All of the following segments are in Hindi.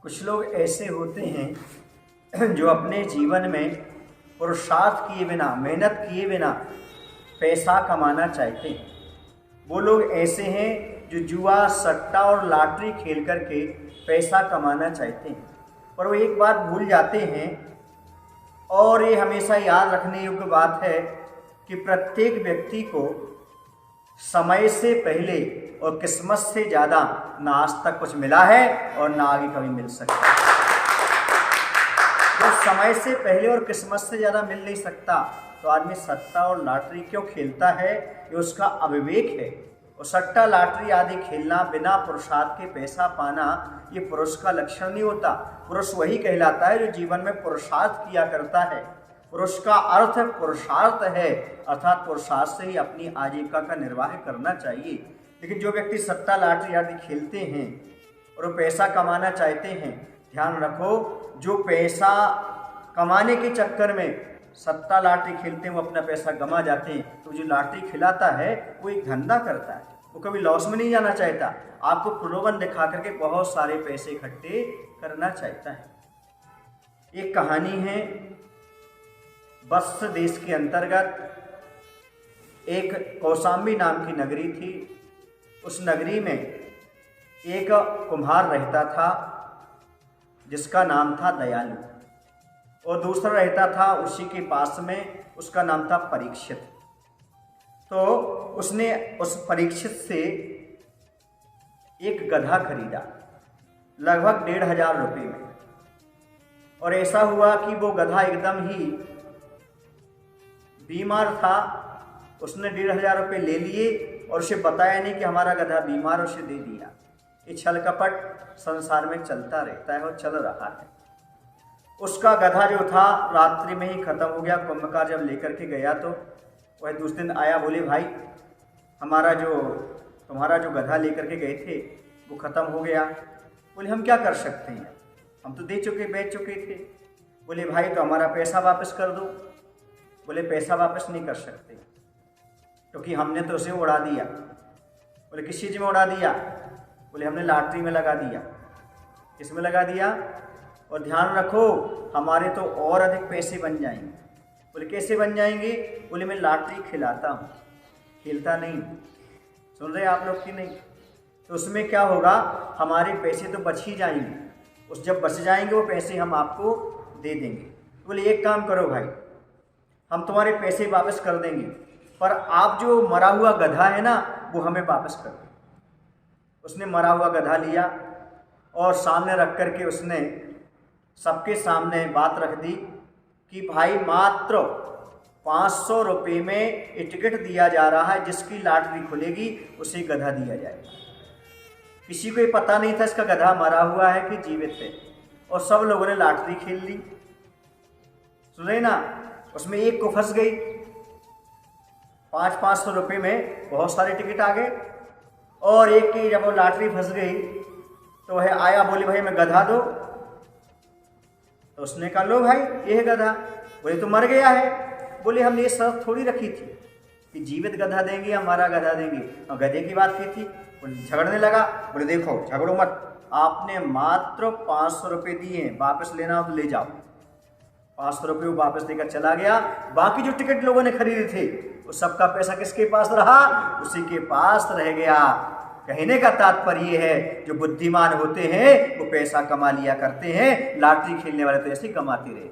कुछ लोग ऐसे होते हैं जो अपने जीवन में पुरुषार्थ किए बिना, मेहनत किए बिना पैसा कमाना चाहते हैं। वो लोग ऐसे हैं जो जुआ, सट्टा और लॉटरी खेल करके पैसा कमाना चाहते हैं, पर वो एक बात भूल जाते हैं, और ये हमेशा याद रखने योग्य बात है कि प्रत्येक व्यक्ति को समय से पहले और किस्मत से ज़्यादा ना आज तक कुछ मिला है और ना आगे कभी मिल सकता है। जब समय से पहले और किस्मत से ज़्यादा मिल नहीं सकता तो आदमी सट्टा और लॉटरी क्यों खेलता है? ये उसका अविवेक है। और सट्टा, लॉटरी आदि खेलना, बिना पुरुषार्थ के पैसा पाना, ये पुरुष का लक्षण नहीं होता। पुरुष वही कहलाता है जो जीवन में पुरुषार्थ किया करता है। पुरुष का अर्थ पुरुषार्थ है, अर्थात पुरुषार्थ से ही अपनी आजीविका का निर्वाह करना चाहिए। लेकिन जो व्यक्ति सट्टा, लॉटरी आदि खेलते हैं और वो पैसा कमाना चाहते हैं, ध्यान रखो, जो पैसा कमाने के चक्कर में सट्टा लॉटरी खेलते हैं वो अपना पैसा गंवा जाते हैं। तो जो लॉटरी खिलाता है वो एक धंधा करता है, वो कभी लॉस में नहीं जाना चाहता, आपको प्रलोभन दिखा करके बहुत सारे पैसे इकट्ठे करना चाहता है। एक कहानी है, वत्स देश के अंतर्गत एक कौशाम्बी नाम की नगरी थी। उस नगरी में एक कुम्हार रहता था जिसका नाम था दयालु, और दूसरा रहता था उसी के पास में, उसका नाम था परीक्षित। तो उसने उस परीक्षित से एक गधा खरीदा लगभग 1500 रुपये में। और ऐसा हुआ कि वो गधा एकदम ही बीमार था। उसने 1500 रुपये ले लिए और उसे बताया नहीं कि हमारा गधा बीमार, उसे दे दिया। ये छल कपट संसार में चलता रहता है और चल रहा है। उसका गधा जो था रात्रि में ही खत्म हो गया। कुंभकार जब लेकर के गया तो वह दूसरे दिन आया, बोले भाई तुम्हारा जो गधा लेकर के गए थे वो ख़त्म हो गया। बोले हम क्या कर सकते हैं, हम तो बेच चुके थे। बोले भाई तो हमारा पैसा वापस कर दो। बोले पैसा वापस नहीं कर सकते क्योंकि हमने तो उसे उड़ा दिया। बोले किस चीज़ में उड़ा दिया? बोले हमने लॉटरी में लगा दिया। किस में लगा दिया? और ध्यान रखो हमारे तो और अधिक पैसे बन जाएंगे। बोले कैसे बन जाएंगे? बोले मैं लॉटरी खिलाता हूँ, खेलता नहीं। सुन रहे आप लोग कि नहीं? तो उसमें क्या होगा, हमारे पैसे तो बच ही जाएंगे, उस जब बच जाएंगे वो पैसे हम आपको दे देंगे। बोले एक काम करो भाई, हम तुम्हारे पैसे वापस कर देंगे, पर आप जो मरा हुआ गधा है ना वो हमें वापस कर दो। उसने मरा हुआ गधा लिया और सामने रख करके उसने सबके सामने बात रख दी कि भाई मात्र 500 रुपये में ये टिकट दिया जा रहा है, जिसकी लॉटरी खुलेगी उसे गधा दिया जाएगा। किसी को ये पता नहीं था इसका गधा मरा हुआ है कि जीवित है, और सब लोगों ने लॉटरी खेल ली। सुन रहे ना? उसमें एक को फंस गई। 500 रुपये में बहुत सारे टिकट आ गए, और एक की जब वो लॉटरी फंस गई तो वह आया, बोले भाई मैं गधा दो। तो उसने कहा लो भाई ये है गधा। बोले तो मर गया है। बोले हमने ये शर्त थोड़ी रखी थी कि जीवित गधा देंगे या मरा गधा देंगे, और गधे की बात की थी। बोले झगड़ने लगा। बोले देखो झगड़ो मत, आपने मात्र 500 रुपये दिए, वापस लेना हो तो ले जाओ। 500 रुपये वो वापस देकर चला गया। बाकी जो टिकट लोगों ने खरीदे थे वो सबका पैसा किसके पास रहा? उसी के पास रह गया। कहने का तात्पर्य है जो बुद्धिमान होते हैं वो पैसा कमा लिया करते हैं, लॉटरी खेलने वाले तो ऐसे कमाते रहे।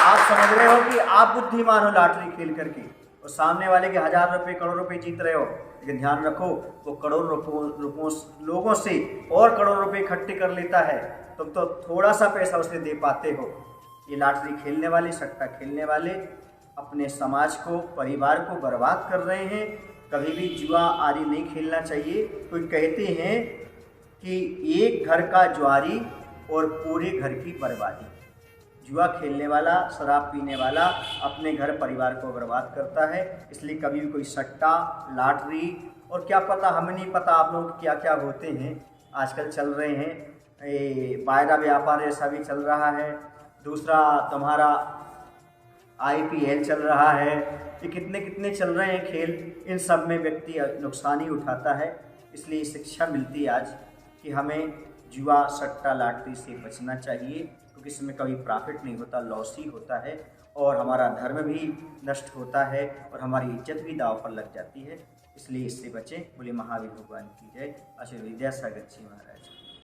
आप समझ रहे हो कि आप बुद्धिमान हो लॉटरी खेल करके, और सामने वाले के 1000 रुपये, करोड़ रुपए जीत रहे हो। लेकिन ध्यान रखो वो करोड़ रुपयों लोगों से और करोड़ रुपए इकट्ठे कर लेता है, तुम तो थोड़ा सा पैसा उसे दे पाते हो। ये लॉटरी खेलने वाले, सट्टा खेलने वाले अपने समाज को, परिवार को बर्बाद कर रहे हैं। कभी भी जुआ आदि नहीं खेलना चाहिए। कोई कहते हैं कि एक घर का जुआरी और पूरे घर की बर्बादी। जुआ खेलने वाला, शराब पीने वाला अपने घर परिवार को बर्बाद करता है। इसलिए कभी भी कोई सट्टा, लॉटरी, और क्या पता, हमें नहीं पता आप लोग क्या क्या होते हैं आजकल चल रहे हैं। बायरा व्यापार ऐसा भी चल रहा है। दूसरा तुम्हारा IPL चल रहा है। ये कितने कितने चल रहे हैं खेल। इन सब में व्यक्ति नुकसान ही उठाता है। इसलिए शिक्षा मिलती है आज कि हमें जुआ सट्टा लॉटरी से बचना चाहिए, क्योंकि इसमें कभी प्रॉफिट नहीं होता, लॉस ही होता है और हमारा धर्म भी नष्ट होता है और हमारी इज्जत भी दांव पर लग जाती है। इसलिए इससे बचें। बोले महावीर भगवान की जय। आचार्य विद्यासागर जी महाराज।